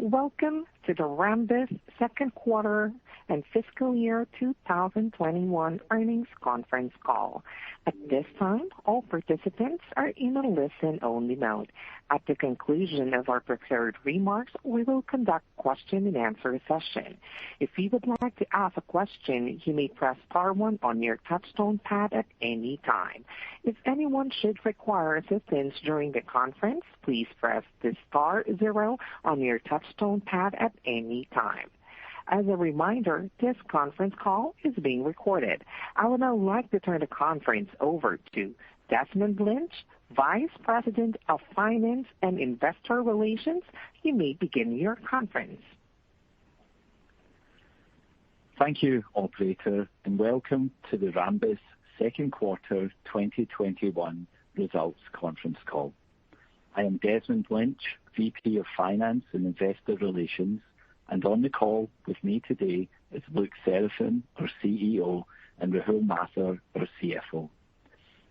Welcome to the Rambus second quarter and fiscal year 2021 earnings conference call. At this time, all participants are in a listen-only mode. At the conclusion of our prepared remarks, we will conduct question and answer session. If you would like to ask a question, you may press star one on your touchtone pad at any time. If anyone should require assistance during the conference, please press the star 0 on your touchtone pad at any time. As a reminder, this conference call is being recorded. I would now like to turn the conference over to Desmond Lynch, Vice President of Finance and Investor Relations. You may begin your conference. Thank you, operator, and welcome to the Rambus second quarter 2021 results conference call. I am Desmond Lynch, VP of Finance and Investor Relations, and on the call with me today is Luc Seraphin, our CEO, and Rahul Mathur, our CFO.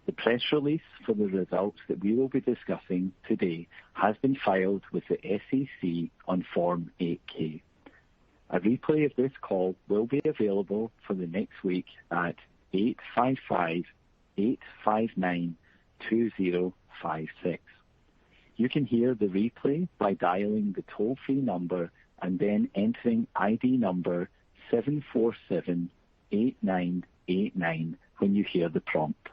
The press release for the results that we will be discussing today has been filed with the SEC on Form 8-K. A replay of this call will be available for the next week at 855-859-2056. You can hear the replay by dialing the toll-free number and then entering ID number 747-8989 when you hear the prompt.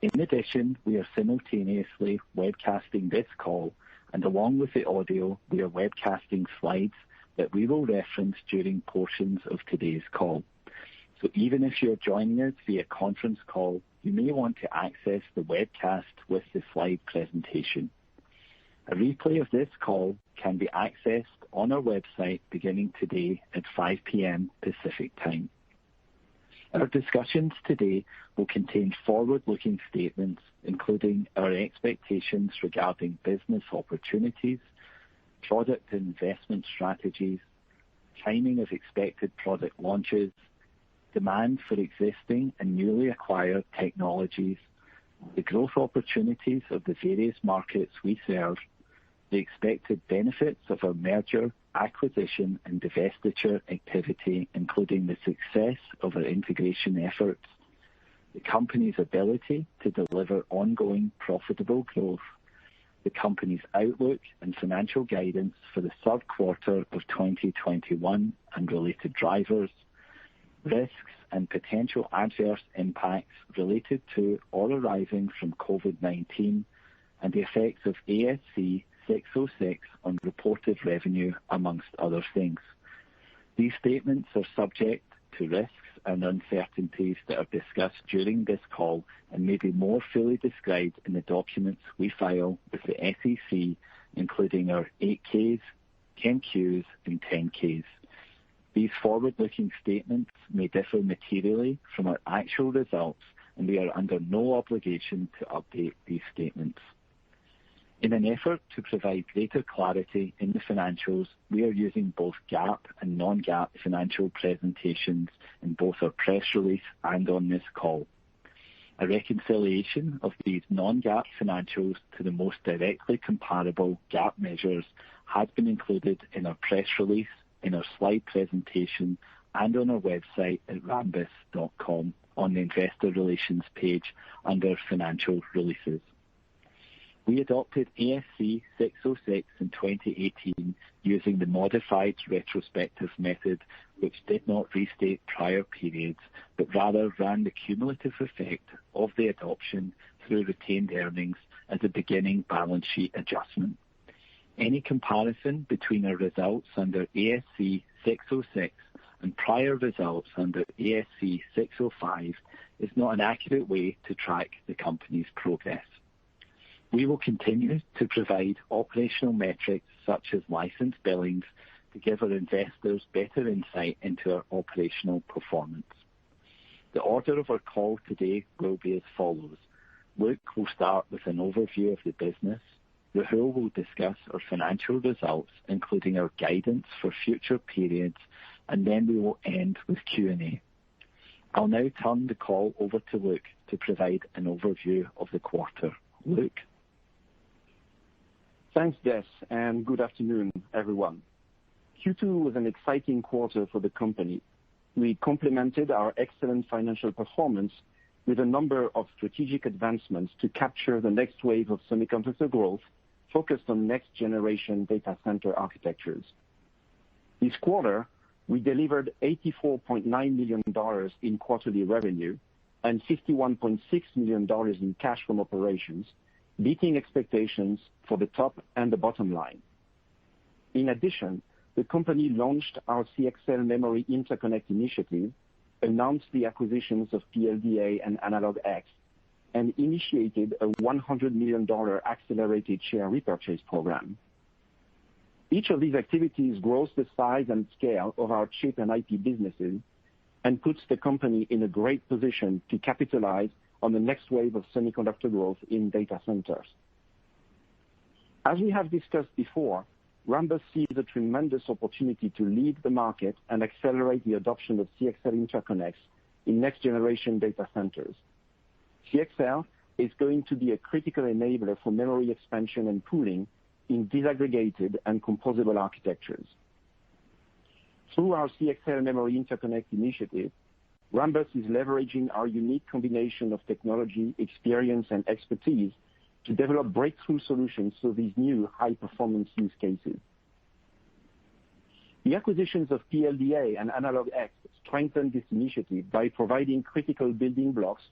In addition, we are simultaneously webcasting this call, and along with the audio, we are webcasting slides that we will reference during portions of today's call. So even if you're joining us via conference call, you may want to access the webcast with the slide presentation. A replay of this call can be accessed on our website beginning today at 5 p.m. Pacific time. Our discussions today will contain forward-looking statements, including our expectations regarding business opportunities, product and investment strategies, timing of expected product launches, demand for existing and newly acquired technologies, the growth opportunities of the various markets we serve, the expected benefits of our merger, acquisition, and divestiture activity, including the success of our integration efforts, the company's ability to deliver ongoing profitable growth, the company's outlook and financial guidance for the third quarter of 2021 and related drivers, risks and potential adverse impacts related to or arising from COVID-19, and the effects of ASC 606 on reported revenue, amongst other things. These statements are subject to risks and uncertainties that are discussed during this call and may be more fully described in the documents we file with the SEC, including our 8-Ks, 10-Qs, and 10-Ks. These forward-looking statements may differ materially from our actual results, and we are under no obligation to update these statements. In an effort to provide greater clarity in the financials, we are using both GAAP and non-GAAP financial presentations in both our press release and on this call. A reconciliation of these non-GAAP financials to the most directly comparable GAAP measures has been included in our press release, in our slide presentation, and on our website at rambus.com on the Investor Relations page under Financial Releases. We adopted ASC 606 in 2018 using the modified retrospective method, which did not restate prior periods, but rather ran the cumulative effect of the adoption through retained earnings as a beginning balance sheet adjustment. Any comparison between our results under ASC 606 and prior results under ASC 605 is not an accurate way to track the company's progress. We will continue to provide operational metrics such as license billings to give our investors better insight into our operational performance. The order of our call today will be as follows. Luc will start with an overview of the business. Rahul will discuss our financial results, including our guidance for future periods, and then we will end with Q&A. I'll now turn the call over to Luc to provide an overview of the quarter. Luc? Thanks, Des, and good afternoon, everyone. Q2 was an exciting quarter for the company. We complemented our excellent financial performance with a number of strategic advancements to capture the next wave of semiconductor growth focused on next-generation data center architectures. This quarter, we delivered $84.9 million in quarterly revenue and $51.6 million in cash from operations, beating expectations for the top and the bottom line. In addition, the company launched our CXL memory interconnect initiative, announced the acquisitions of PLDA and AnalogX, and initiated a $100 million accelerated share repurchase program. Each of these activities grows the size and scale of our chip and IP businesses and puts the company in a great position to capitalize on the next wave of semiconductor growth in data centers. As we have discussed before, Rambus sees a tremendous opportunity to lead the market and accelerate the adoption of CXL interconnects in next-generation data centers. CXL is going to be a critical enabler for memory expansion and pooling in disaggregated and composable architectures. Through our CXL memory interconnect initiative, Rambus is leveraging our unique combination of technology, experience, and expertise to develop breakthrough solutions for these new high-performance use cases. The acquisitions of PLDA and AnalogX strengthen this initiative by providing critical building blocks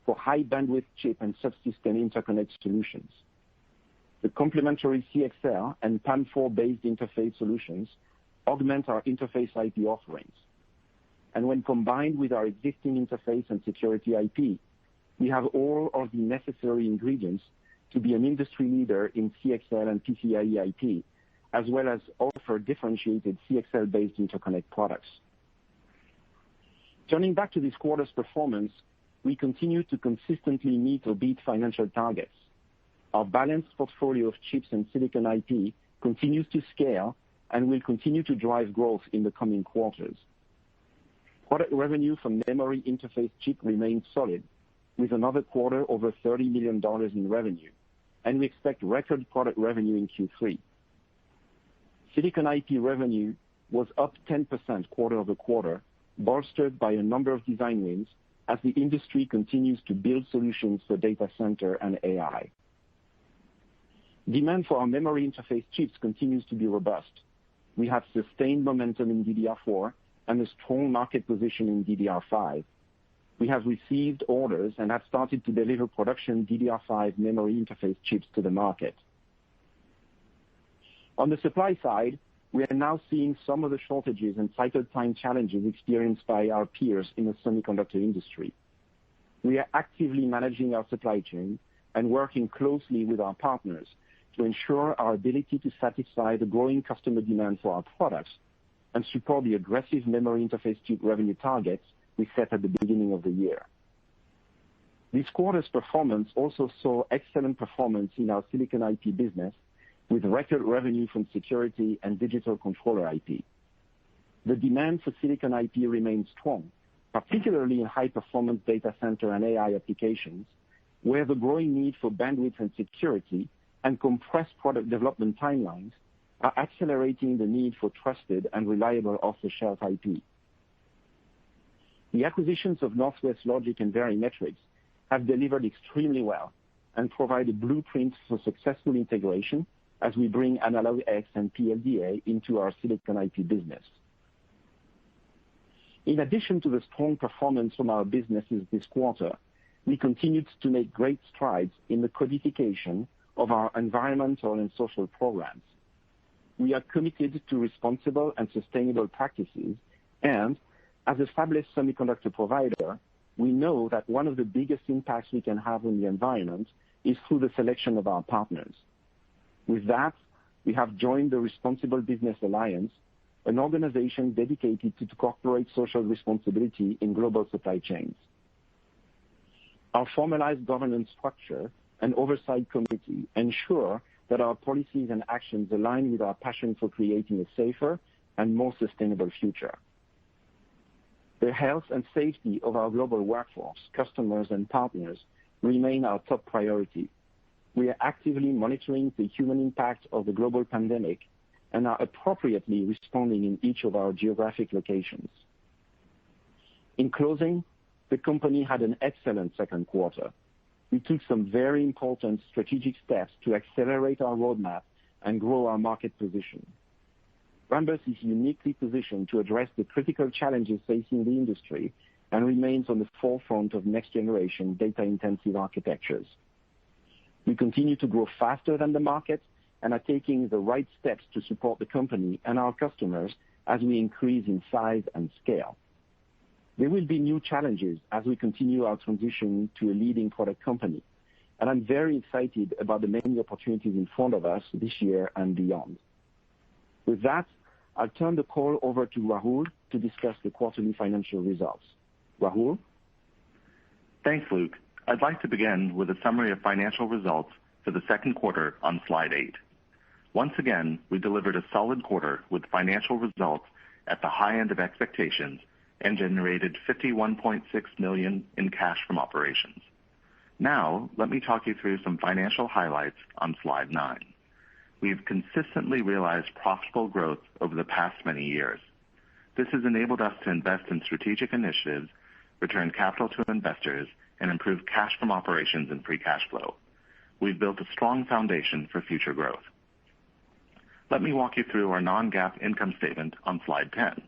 for high-bandwidth chip and subsystem interconnect solutions. The complementary CXL and PAM4-based interface solutions augment our interface IP offerings. And when combined with our existing interface and security IP, we have all of the necessary ingredients to be an industry leader in CXL and PCIe IP, as well as offer differentiated CXL-based interconnect products. Turning back to this quarter's performance, we continue to consistently meet or beat financial targets. Our balanced portfolio of chips and silicon IP continues to scale and will continue to drive growth in the coming quarters. Product revenue from memory interface chip remains solid, with another quarter over $30 million in revenue, and we expect record product revenue in Q3. Silicon IP revenue was up 10% quarter-over-quarter, bolstered by a number of design wins as the industry continues to build solutions for data center and AI. Demand for our memory interface chips continues to be robust. We have sustained momentum in DDR4 and a strong market position in DDR5. We have received orders and have started to deliver production DDR5 memory interface chips to the market. On the supply side, we are now seeing some of the shortages and cycle time challenges experienced by our peers in the semiconductor industry. We are actively managing our supply chain and working closely with our partners to ensure our ability to satisfy the growing customer demand for our products and support the aggressive memory interface chip revenue targets we set at the beginning of the year. This quarter's performance also saw excellent performance in our silicon IP business, with record revenue from security and digital controller IP. The demand for silicon IP remains strong, particularly in high-performance data center and AI applications, where the growing need for bandwidth and security and compressed product development timelines are accelerating the need for trusted and reliable off-the-shelf IP. The acquisitions of Northwest Logic and Verimetrics have delivered extremely well and provide a blueprint for successful integration as we bring AnalogX and PLDA into our silicon IP business. In addition to the strong performance from our businesses this quarter, we continued to make great strides in the codification of our environmental and social programs. We are committed to responsible and sustainable practices, and as a fabless semiconductor provider, we know that one of the biggest impacts we can have on the environment is through the selection of our partners. With that, we have joined the Responsible Business Alliance, an organization dedicated to corporate social responsibility in global supply chains. Our formalized governance structure and oversight committee ensure that our policies and actions align with our passion for creating a safer and more sustainable future. The health and safety of our global workforce, customers, and partners remain our top priority. We are actively monitoring the human impact of the global pandemic and are appropriately responding in each of our geographic locations. In closing, the company had an excellent second quarter. We took some very important strategic steps to accelerate our roadmap and grow our market position. Rambus is uniquely positioned to address the critical challenges facing the industry and remains on the forefront of next-generation data-intensive architectures. We continue to grow faster than the market and are taking the right steps to support the company and our customers as we increase in size and scale. There will be new challenges as we continue our transition to a leading product company, and I'm very excited about the many opportunities in front of us this year and beyond. With that, I'll turn the call over to Rahul to discuss the quarterly financial results. Rahul? Thanks, Luc. I'd like to begin with a summary of financial results for the second quarter on slide 8. Once again, we delivered a solid quarter with financial results at the high end of expectations and generated $51.6 million in cash from operations. Now, let me talk you through some financial highlights on slide 9. We've consistently realized profitable growth over the past many years. This has enabled us to invest in strategic initiatives, return capital to investors, and improve cash from operations and free cash flow. We've built a strong foundation for future growth. Let me walk you through our non-GAAP income statement on slide 10.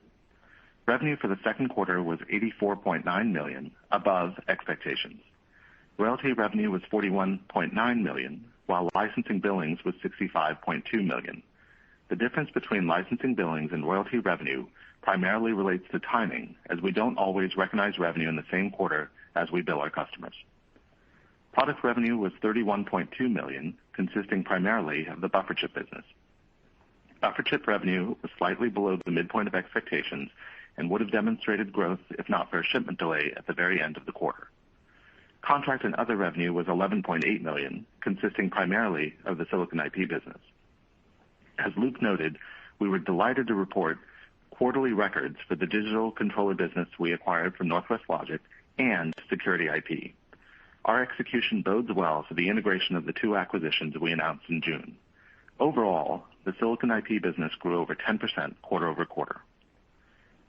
Revenue for the second quarter was $84.9 million, above expectations. Royalty revenue was $41.9 million, while licensing billings was $65.2 million. The difference between licensing billings and royalty revenue primarily relates to timing, as we don't always recognize revenue in the same quarter as we bill our customers. Product revenue was $31.2 million, consisting primarily of the buffer chip business. Buffer chip revenue was slightly below the midpoint of expectations and would have demonstrated growth if not for a shipment delay at the very end of the quarter. Contract and other revenue was $11.8 million, consisting primarily of the silicon IP business. As Luc noted, we were delighted to report quarterly records for the digital controller business we acquired from Northwest Logic and security IP. Our execution bodes well for the integration of the two acquisitions we announced in June. Overall, the silicon IP business grew over 10% quarter over quarter.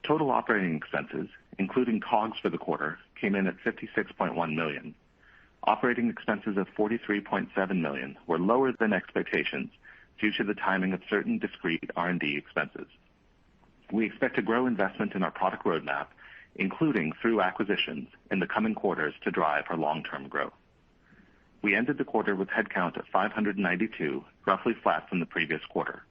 Total operating expenses, including COGS for the quarter, came in at $56.1 million. Operating expenses of $43.7 million were lower than expectations due to the timing of certain discrete R&D expenses. We expect to grow investment in our product roadmap, including through acquisitions, in the coming quarters to drive our long-term growth. We ended the quarter with headcount at 592, roughly flat from the previous quarter.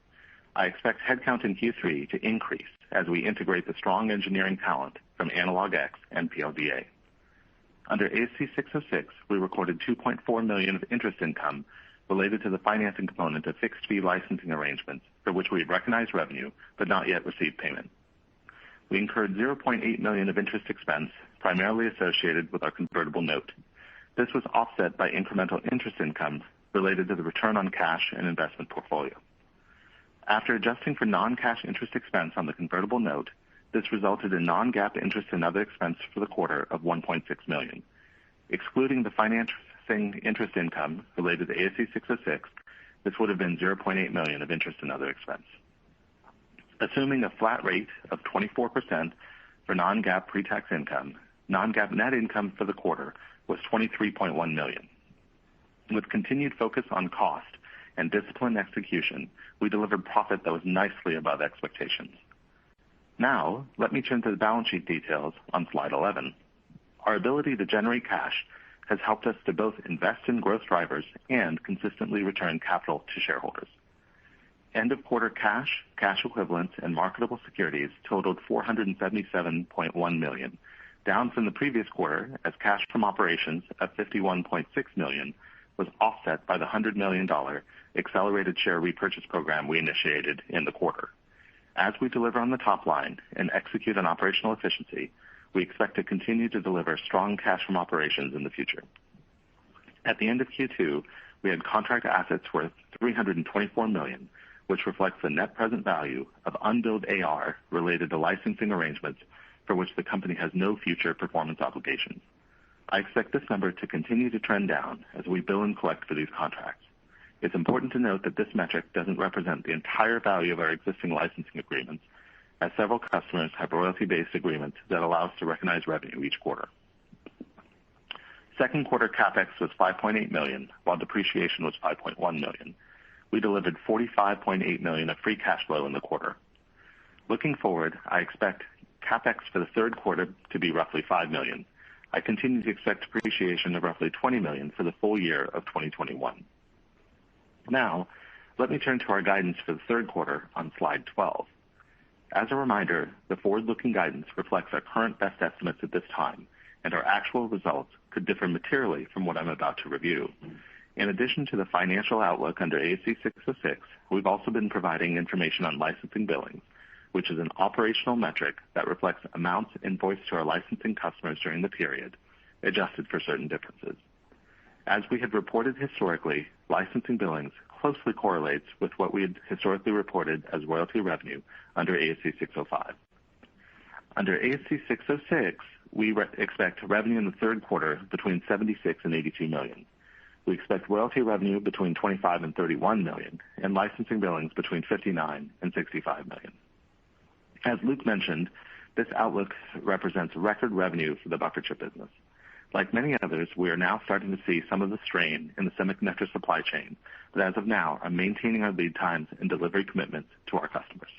I expect headcount in Q3 to increase as we integrate the strong engineering talent from Analog X and PLDA. Under ASC 606, we recorded $2.4 million of interest income related to the financing component of fixed-fee licensing arrangements for which we had recognized revenue but not yet received payment. We incurred $0.8 million of interest expense, primarily associated with our convertible note. This was offset by incremental interest income related to the return on cash and investment portfolio. After adjusting for non-cash interest expense on the convertible note, this resulted in non-GAAP interest and other expense for the quarter of $1.6 million. Excluding the financing interest income related to ASC 606, this would have been $0.8 million of interest and other expense. Assuming a flat rate of 24% for non-GAAP pre-tax income, non-GAAP net income for the quarter was $23.1 million. With continued focus on cost and disciplined execution, we delivered profit that was nicely above expectations. Now, let me turn to the balance sheet details on slide 11. Our ability to generate cash has helped us to both invest in growth drivers and consistently return capital to shareholders. End of quarter cash equivalents, and marketable securities totaled $477.1 million, down from the previous quarter as cash from operations of $51.6 million was offset by the $100 million accelerated share repurchase program we initiated in the quarter. As we deliver on the top line and execute on operational efficiency, we expect to continue to deliver strong cash from operations in the future. At the end of Q2, we had contract assets worth $324 million, which reflects the net present value of unbilled AR related to licensing arrangements for which the company has no future performance obligations. I expect this number to continue to trend down as we bill and collect for these contracts. It's important to note that this metric doesn't represent the entire value of our existing licensing agreements, as several customers have royalty-based agreements that allow us to recognize revenue each quarter. Second quarter CapEx was $5.8 million, while depreciation was $5.1 million. We delivered $45.8 million of free cash flow in the quarter. Looking forward, I expect CapEx for the third quarter to be roughly $5 million. I continue to expect depreciation of roughly $20 million for the full year of 2021. Now, let me turn to our guidance for the third quarter on slide 12. As a reminder, the forward-looking guidance reflects our current best estimates at this time, and our actual results could differ materially from what I'm about to review. In addition to the financial outlook under ASC 606, we've also been providing information on licensing billings, which is an operational metric that reflects amounts invoiced to our licensing customers during the period, adjusted for certain differences. As we had reported historically, licensing billings closely correlates with what we had historically reported as royalty revenue under ASC 605. Under ASC 606, we expect revenue in the third quarter between $76 and $82 million. We expect royalty revenue between $25 and $31 million, and licensing billings between $59 and $65 million. As Luke mentioned, this outlook represents record revenue for the buffer chip business. Like many others, we are now starting to see some of the strain in the semiconductor supply chain, but as of now are maintaining our lead times and delivery commitments to our customers.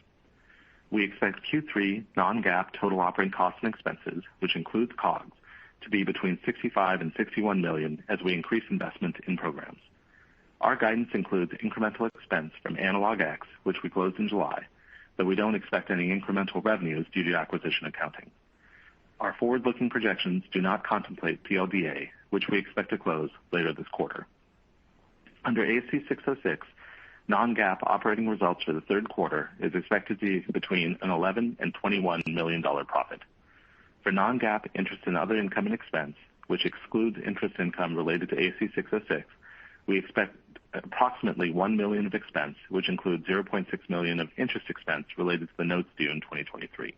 We expect Q3 non-GAAP total operating costs and expenses, which includes COGS, to be between $65 and $61 million as we increase investment in programs. Our guidance includes incremental expense from Analog X, which we closed in July, though we don't expect any incremental revenues due to acquisition accounting. Our forward-looking projections do not contemplate PLDA, which we expect to close later this quarter. Under ASC 606, non-GAAP operating results for the third quarter is expected to be between an $11 and $21 million profit. For non-GAAP interest and other income and expense, which excludes interest income related to ASC 606, we expect approximately $1 million of expense, which includes $0.6 million of interest expense related to the notes due in 2023.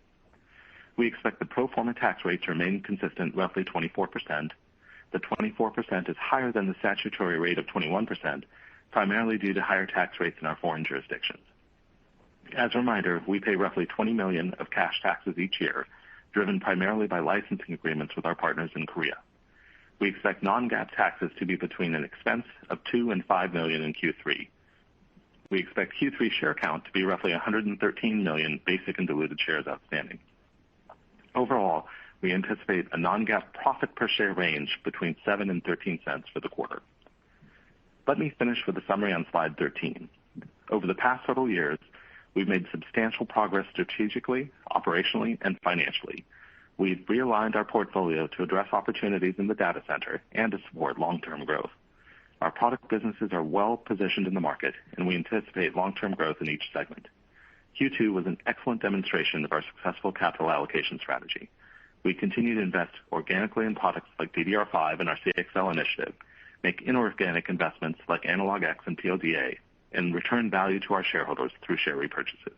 We expect the pro forma tax rate to remain consistent, roughly 24%. The 24% is higher than the statutory rate of 21%, primarily due to higher tax rates in our foreign jurisdictions. As a reminder, we pay roughly $20 million of cash taxes each year, driven primarily by licensing agreements with our partners in Korea. We expect non-GAAP taxes to be between an expense of $2 and $5 million in Q3. We expect Q3 share count to be roughly 113 million basic and diluted shares outstanding. Overall, we anticipate a non-GAAP profit per share range between 7 and 13 cents for the quarter. Let me finish with a summary on slide 13. Over the past several years, we've made substantial progress strategically, operationally, and financially. We've realigned our portfolio to address opportunities in the data center and to support long-term growth. Our product businesses are well positioned in the market, and we anticipate long-term growth in each segment. Q2 was an excellent demonstration of our successful capital allocation strategy. We continue to invest organically in products like DDR5 and our CXL initiative, make inorganic investments like Analog X and PLDA, and return value to our shareholders through share repurchases.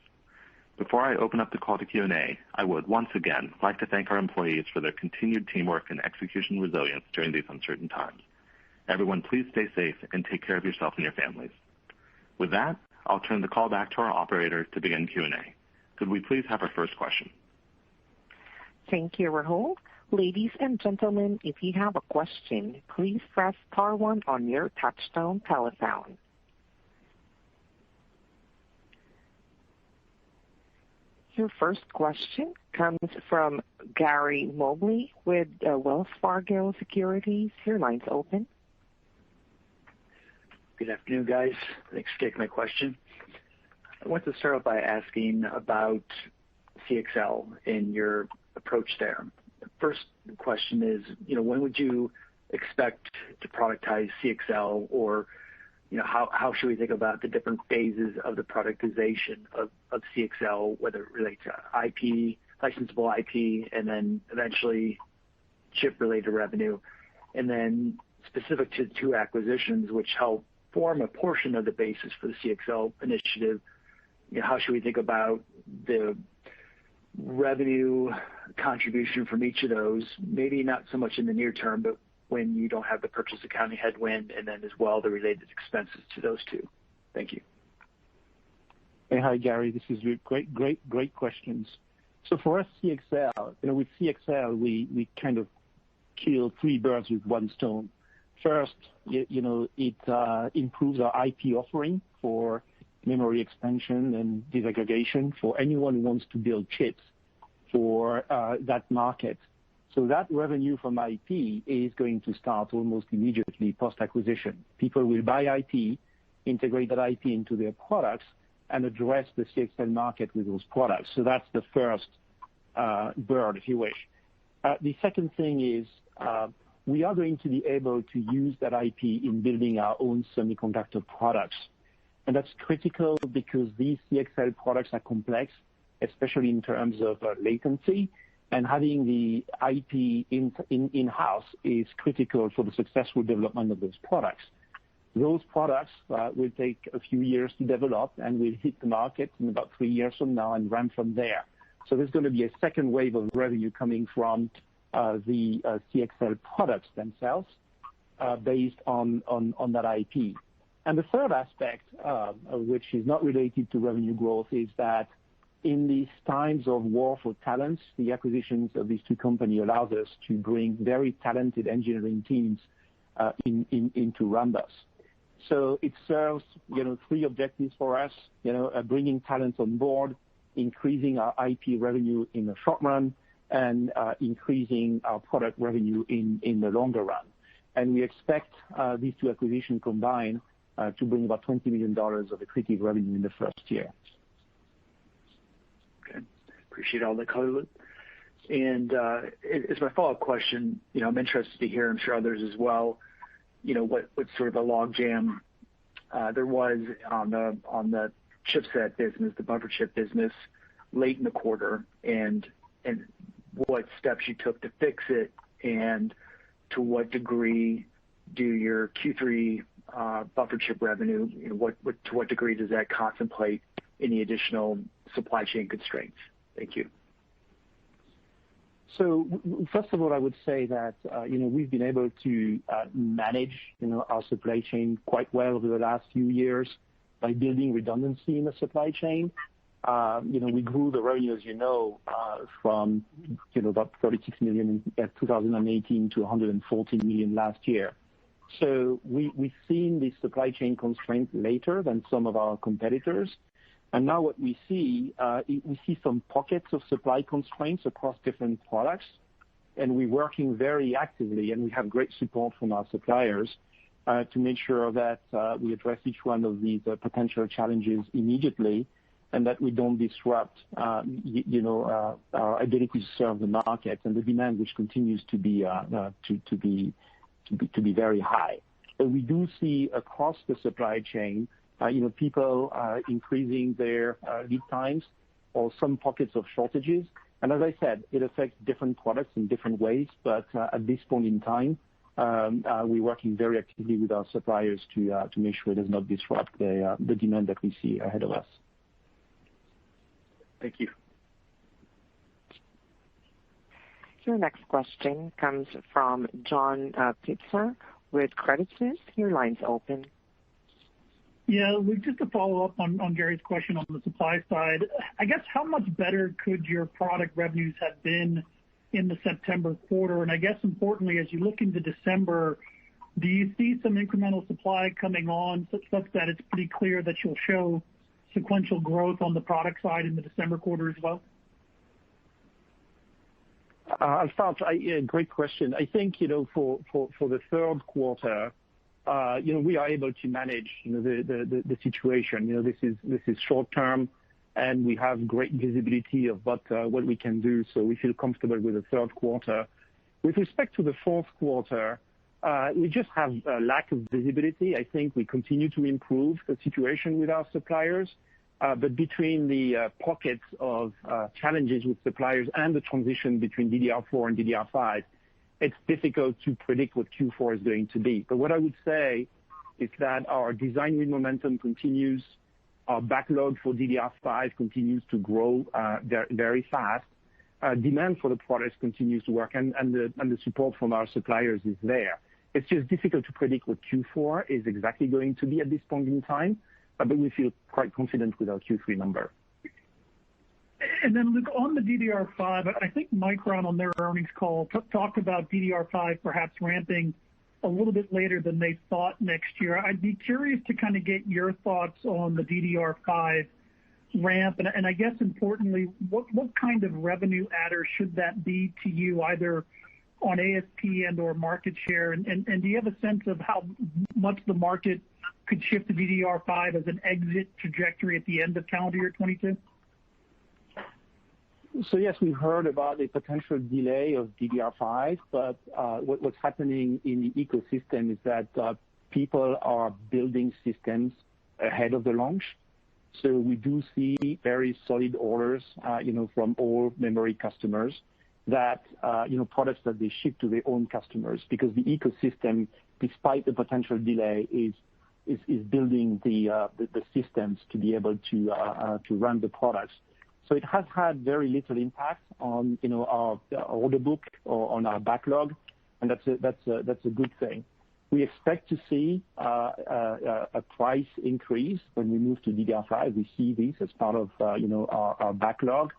Before I open up the call to Q&A, I would once again like to thank our employees for their continued teamwork and execution resilience during these uncertain times. Everyone, please stay safe and take care of yourself and your families. With that, I'll turn the call back to our operator to begin Q&A. Could we please have our first question? Thank you, Rahul. Ladies and gentlemen, if you have a question, please press star one on your touchtone telephone. Your first question comes from Gary Mobley with Wells Fargo Securities. Your line's open. Good afternoon, guys. Thanks for taking my question. I want to start off by asking about CXL and your approach there. The first question is, when would you expect to productize CXL, or how should we think about the different phases of the productization of CXL, whether it relates to IP, licensable IP, and then eventually chip-related revenue? And then specific to two acquisitions which help form a portion of the basis for the CXL initiative, how should we think about the revenue contribution from each of those? Maybe not so much in the near term, but when you don't have the purchase accounting headwind, and then as well the related expenses to those two? Thank you. Hey, hi, Gary. This is great questions. So for us, CXL, with CXL, we kind of kill three birds with one stone. First, it improves our IP offering for memory expansion and disaggregation for anyone who wants to build chips for that market. So that revenue from IP is going to start almost immediately post-acquisition. People will buy IP, integrate that IP into their products, and address the CXL market with those products. So that's the first bird, if you wish. The second thing is we are going to be able to use that IP in building our own semiconductor products. And that's critical because these CXL products are complex, especially in terms of latency, and having the IP in-house is critical for the successful development of those products. Those products will take a few years to develop and will hit the market in about 3 years from now and ramp from there. So there's going to be a second wave of revenue coming from the CXL products themselves based on that IP. And the third aspect, which is not related to revenue growth, is that in these times of war for talents, the acquisitions of these two companies allows us to bring very talented engineering teams into Rambus. So it serves, three objectives for us, bringing talent on board, increasing our IP revenue in the short run, and increasing our product revenue in the longer run. And we expect these two acquisitions combined to bring about $20 million of accretive revenue in the first year. Okay. Appreciate all the color. And as my follow-up question, I'm interested to hear, I'm sure others as well, what sort of a logjam there was on the chipset business, the buffer chip business, late in the quarter, and what steps you took to fix it, and to what degree do your Q3 buffer chip revenue, to what degree does that contemplate any additional supply chain constraints? Thank you. So first of all, I would say that we've been able to manage our supply chain quite well over the last few years by building redundancy in the supply chain. We grew the revenue, as from about $36 million in 2018 to $114 million last year. So we've seen the supply chain constraints later than some of our competitors. And now what we see some pockets of supply constraints across different products, and we're working very actively, and we have great support from our suppliers to make sure that we address each one of these potential challenges immediately, and that we don't disrupt, our ability to serve the market and the demand, which continues to be very high. But we do see across the supply chain, people increasing their lead times or some pockets of shortages. And as I said, it affects different products in different ways. But at this point in time, we're working very actively with our suppliers to make sure it does not disrupt the demand that we see ahead of us. Thank you. Your next question comes from John Pitzer with Credit Suisse. Your line's open. Yeah, just to follow up on Gary's question on the supply side, I guess how much better could your product revenues have been in the September quarter? And I guess importantly, as you look into December, do you see some incremental supply coming on such that it's pretty clear that you'll show sequential growth on the product side in the December quarter as well? I'll start. Great question. I think, for the third quarter, we are able to manage, the situation. This is short term, and we have great visibility of what we can do. So we feel comfortable with the third quarter. With respect to the fourth quarter, we just have a lack of visibility. I think we continue to improve the situation with our suppliers. But between the pockets of challenges with suppliers and the transition between DDR4 and DDR5, it's difficult to predict what Q4 is going to be. But what I would say is that our design win momentum continues. Our backlog for DDR5 continues to grow very fast. demand for the products continues to work, and the support from our suppliers is there. It's just difficult to predict what Q4 is exactly going to be at this point in time, but we feel quite confident with our Q3 number. And then, Luc, on the DDR5, I think Micron on their earnings call talked about DDR5 perhaps ramping a little bit later than they thought next year. I'd be curious to kind of get your thoughts on the DDR5 ramp, and I guess importantly, what kind of revenue adder should that be to you, either on ASP and or market share? And do you have a sense of how much the market could shift to DDR5 as an exit trajectory at the end of calendar year 22? So yes, we've heard about the potential delay of DDR5, but what's happening in the ecosystem is that people are building systems ahead of the launch. So we do see very solid orders, from all memory customers that, products that they ship to their own customers, because the ecosystem, despite the potential delay, is building the systems to be able to run the products. So it has had very little impact on, our order book or on our backlog, and that's a good thing. We expect to see a price increase when we move to DDR5. We see this as part of, our backlog.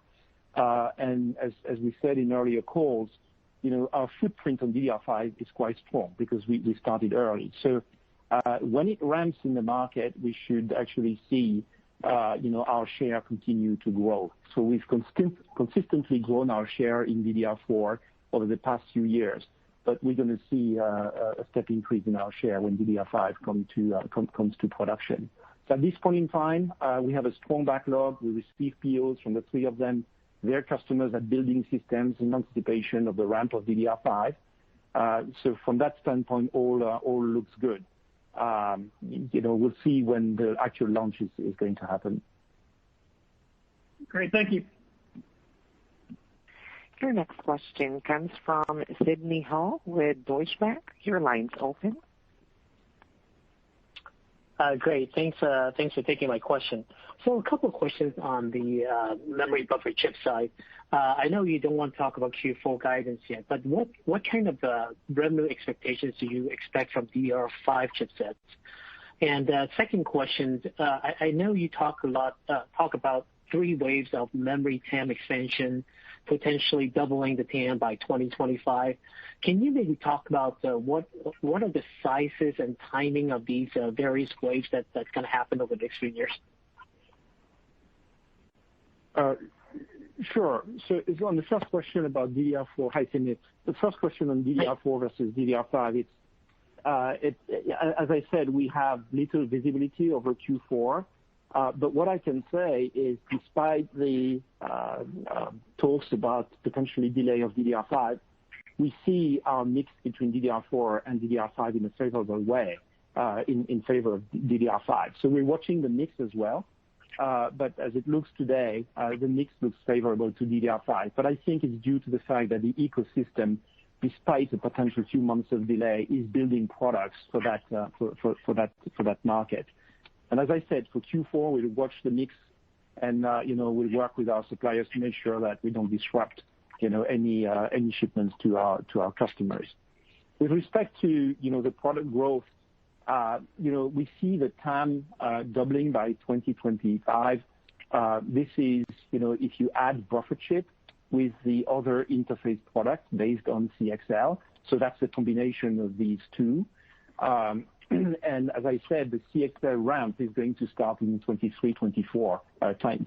And as we said in earlier calls, our footprint on DDR5 is quite strong because we started early. So when it ramps in the market, we should actually see our share continue to grow. So we've consistently grown our share in DDR4 over the past few years, but we're going to see a step increase in our share when DDR5 comes to production. So at this point in time, we have a strong backlog. We receive POs from the three of them. Their customers are building systems in anticipation of the ramp of DDR5. So from that standpoint, all looks good. We'll see when the actual launch is going to happen. Great, thank you. Your next question comes from Sidney Ho with Deutsche Bank. Your line's open. Great. Thanks for taking my question. So a couple of questions on the memory buffer chip side. I know you don't want to talk about Q4 guidance yet, but what kind of revenue expectations do you expect from DDR5 chipsets? And second question, I know you talk about 3 waves of memory TAM expansion, potentially doubling the TAM by 2025. Can you maybe talk about what are the sizes and timing of these various waves that's going to happen over the next few years? Sure. So on the first question about DDR4, hi Sidney. The first question on DDR4 versus DDR5, as I said, we have little visibility over Q4. But what I can say is, despite the talks about potentially delay of DDR5, we see our mix between DDR4 and DDR5 in a favorable way, in favor of DDR5. So we're watching the mix as well. But as it looks today, the mix looks favorable to DDR5. But I think it's due to the fact that the ecosystem, despite the potential few months of delay, is building products for that market. And as I said, for Q4, we'll watch the mix, and we'll work with our suppliers to make sure that we don't disrupt any shipments to our customers. With respect to the product growth, we see the TAM doubling by 2025. This is if you add buffer chip with the other interface products based on CXL. So that's a combination of these two. And as I said, the CXL ramp is going to start in 23, 24 type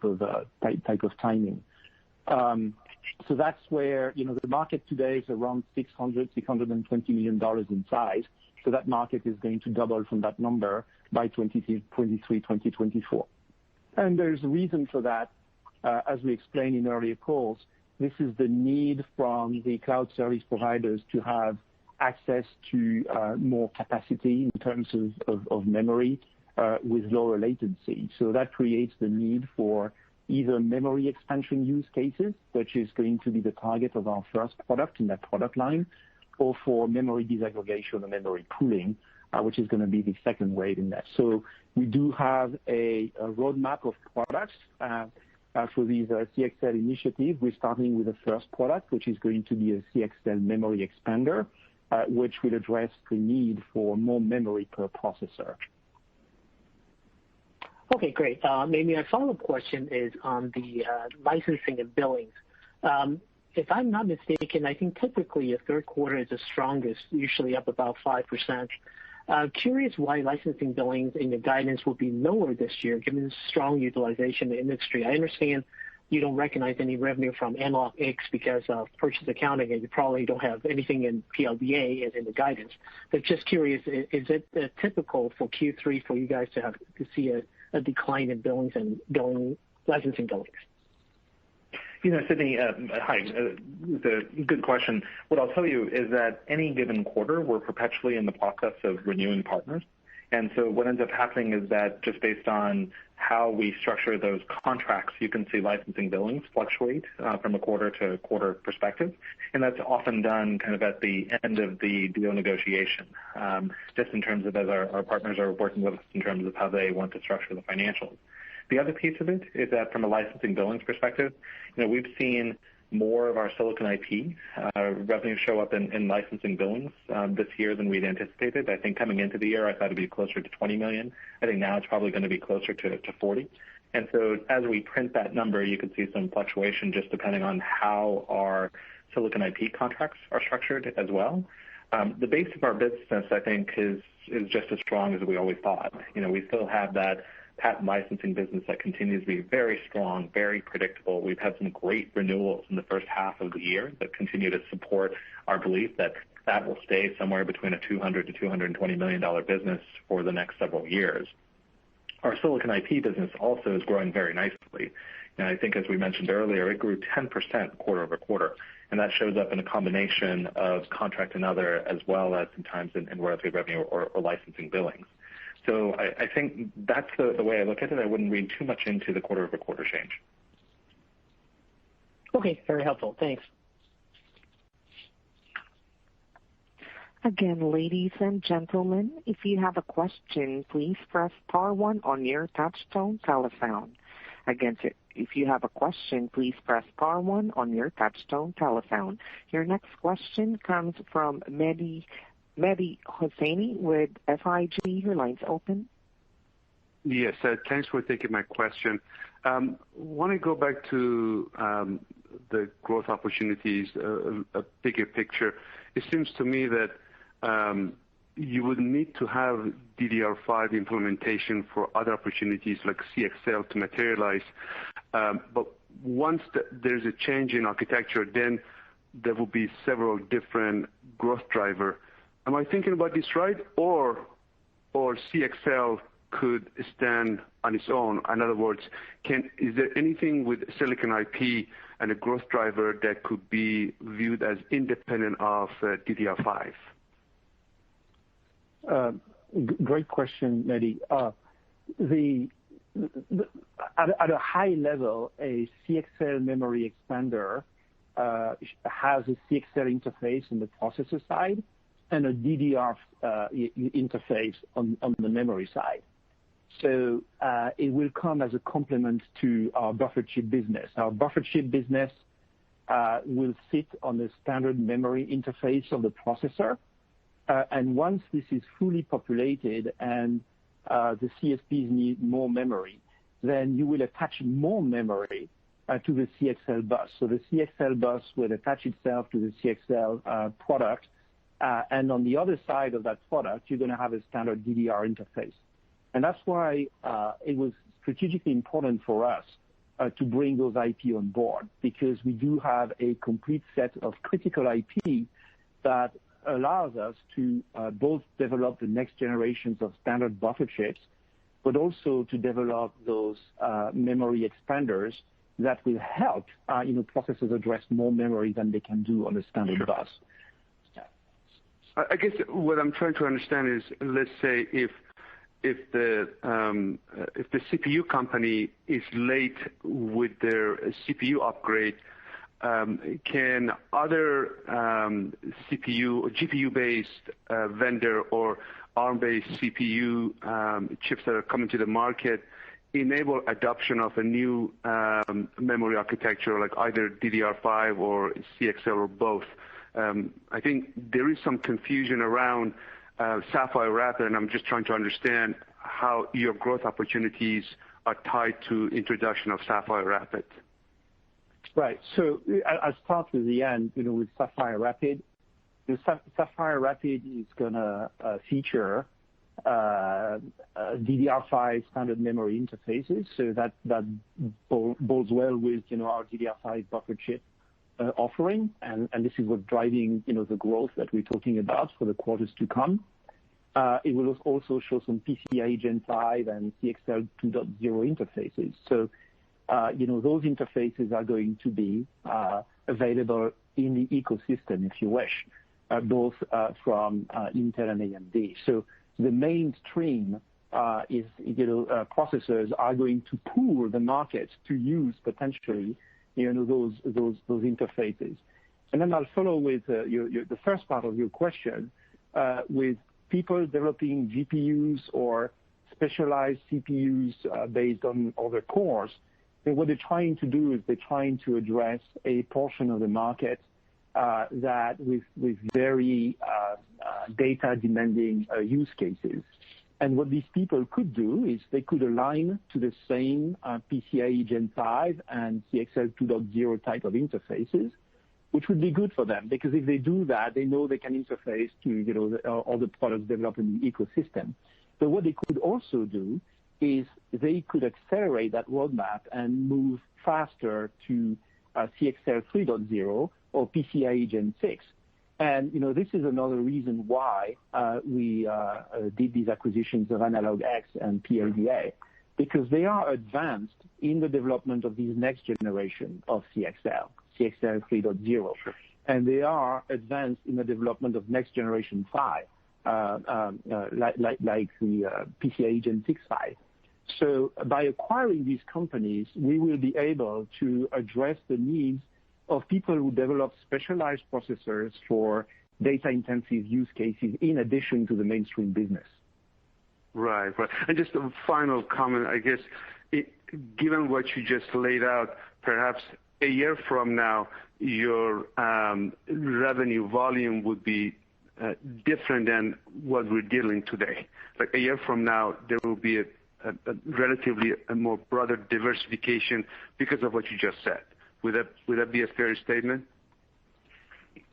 of timing. So that's where the market today is around $620 million in size. So that market is going to double from that number by 2023, 2024. And there's a reason for that. As we explained in earlier calls, this is the need from the cloud service providers to have access to more capacity in terms of memory with lower latency. So that creates the need for either memory expansion use cases, which is going to be the target of our first product in that product line, or for memory disaggregation or memory pooling, which is going to be the second wave in that. So we do have a roadmap of products for these CXL initiatives. We're starting with the first product, which is going to be a CXL memory expander, which will address the need for more memory per processor. Okay, great. Maybe my follow-up question is on the licensing and billings. If I'm not mistaken, I think typically your third quarter is the strongest, usually up about 5%. Curious why licensing billings in your guidance will be lower this year, given the strong utilization in the industry. I understand you don't recognize any revenue from Analog X because of purchase accounting, and you probably don't have anything in PLDA in the guidance. But just curious, is it typical for Q3 for you guys to see a decline in billings and licensing billings? Sidney, hi. It's a good question. What I'll tell you is that any given quarter, we're perpetually in the process of renewing partners. And so what ends up happening is that just based on how we structure those contracts, you can see licensing billings fluctuate from a quarter-to-quarter perspective. And that's often done kind of at the end of the deal negotiation, just in terms of as our partners are working with us in terms of how they want to structure the financials. The other piece of it is that from a licensing billings perspective, we've seen more of our silicon IP revenue show up in licensing billings this year than we'd anticipated. I think coming into the year, I thought it'd be closer to 20 million. I think now it's probably going to be closer to 40. And so as we print that number, you can see some fluctuation just depending on how our silicon IP contracts are structured as well. The base of our business, I think, is just as strong as we always thought. We still have that patent licensing business that continues to be very strong, very predictable. We've had some great renewals in the first half of the year that continue to support our belief that that will stay somewhere between a $200 to $220 million business for the next several years. Our silicon IP business also is growing very nicely. And I think as we mentioned earlier, it grew 10% quarter over quarter. And that shows up in a combination of contract and other, as well as sometimes in royalty revenue or licensing billings. So I think that's the way I look at it. I wouldn't read too much into the quarter-over-quarter change. Okay, very helpful. Thanks. Again, ladies and gentlemen, if you have a question, please press star one on your touchtone telephone. Again, if you have a question, please press star one on your touchtone telephone. Your next question comes from Mehdi Hosseini with SIG. Your line's open. Yes, thanks for taking my question. Want to go back to the growth opportunities, a bigger picture. It seems to me that you would need to have DDR5 implementation for other opportunities like CXL to materialize. But once there's a change in architecture, then there will be several different growth drivers. Am I thinking about this right? Or CXL could stand on its own? In other words, is there anything with silicon IP and a growth driver that could be viewed as independent of DDR5? Great question, Mehdi. At a high level, a CXL memory expander has a CXL interface on the processor side and a DDR interface on the memory side. So it will come as a complement to our buffer chip business. Our buffer chip business will sit on the standard memory interface of the processor. And once this is fully populated and the CSPs need more memory, then you will attach more memory to the CXL bus. So the CXL bus will attach itself to the CXL product. And on the other side of that product, you're going to have a standard DDR interface. And that's why it was strategically important for us to bring those IP on board, because we do have a complete set of critical IP that allows us to both develop the next generations of standard buffer chips, but also to develop those memory expanders that will help processors address more memory than they can do on a standard bus. I guess what I'm trying to understand is, let's say if the CPU company is late with their CPU upgrade, can other CPU or GPU-based vendor or ARM-based CPU chips that are coming to the market, enable adoption of a new memory architecture like either DDR5 or CXL or both. I think there is some confusion around Sapphire Rapid, and I'm just trying to understand how your growth opportunities are tied to introduction of Sapphire Rapid. Right. So I'll start with the end, with Sapphire Rapid. The Sapphire Rapid is going to feature DDR5 standard memory interfaces, so that bodes well with our DDR5 buffer chip offering, and this is what's driving the growth that we're talking about for the quarters to come. It will also show some PCIe Gen 5 and CXL 2.0 interfaces. So those interfaces are going to be available in the ecosystem, if you wish, both from Intel and AMD. So the mainstream is processors are going to pool the market to use potentially those interfaces. And then I'll follow with the first part of your question with people developing GPUs or specialized CPUs based on other cores. And what they're trying to do is they're trying to address a portion of the market that with very data demanding use cases. And what these people could do is they could align to the same PCIe Gen 5 and CXL 2.0 type of interfaces, which would be good for them, because if they do that, they know they can interface to all the products developed in the ecosystem. But what they could also do is they could accelerate that roadmap and move faster to CXL 3.0 or PCIe Gen 6. And this is another reason why we did these acquisitions of AnalogX and PLDA, because they are advanced in the development of these next generation of CXL 3.0, and they are advanced in the development of next generation 5, like the PCIe Gen 6 5. So by acquiring these companies, we will be able to address the needs of people who develop specialized processors for data-intensive use cases in addition to the mainstream business. Right. And just a final comment, I guess, given what you just laid out, perhaps a year from now, your revenue volume would be different than what we're dealing today. Like a year from now, there will be a relatively more broader diversification because of what you just said. Would that be a fair statement?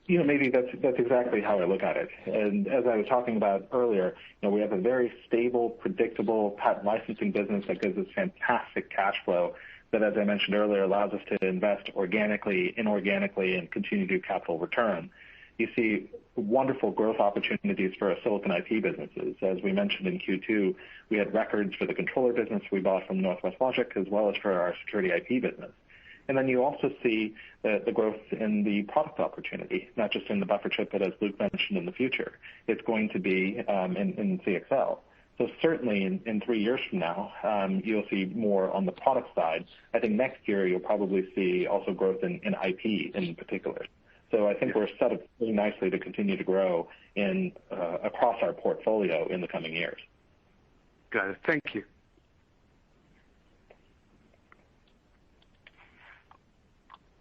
Maybe that's exactly how I look at it. And as I was talking about earlier, we have a very stable, predictable patent licensing business that gives us fantastic cash flow that, as I mentioned earlier, allows us to invest organically, inorganically, and continue to do capital return. You see wonderful growth opportunities for our silicon IP businesses. As we mentioned in Q2, we had records for the controller business we bought from Northwest Logic, as well as for our security IP business. And then you also see the growth in the product opportunity, not just in the buffer chip, but as Luc mentioned, in the future. It's going to be in CXL. So certainly in 3 years from now, you'll see more on the product side. I think next year you'll probably see also growth in IP in particular. So I think we're set up really nicely to continue to grow across our portfolio in the coming years. Got it. Thank you.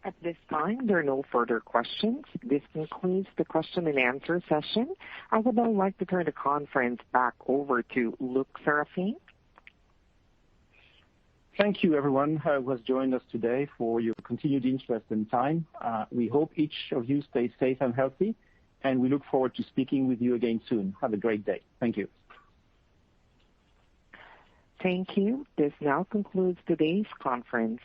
At this time, there are no further questions. This concludes the question and answer session. I would now like to turn the conference back over to Luc Seraphin. Thank you, everyone who has joined us today, for your continued interest and time. We hope each of you stays safe and healthy, and we look forward to speaking with you again soon. Have a great day. Thank you. Thank you. This now concludes today's conference.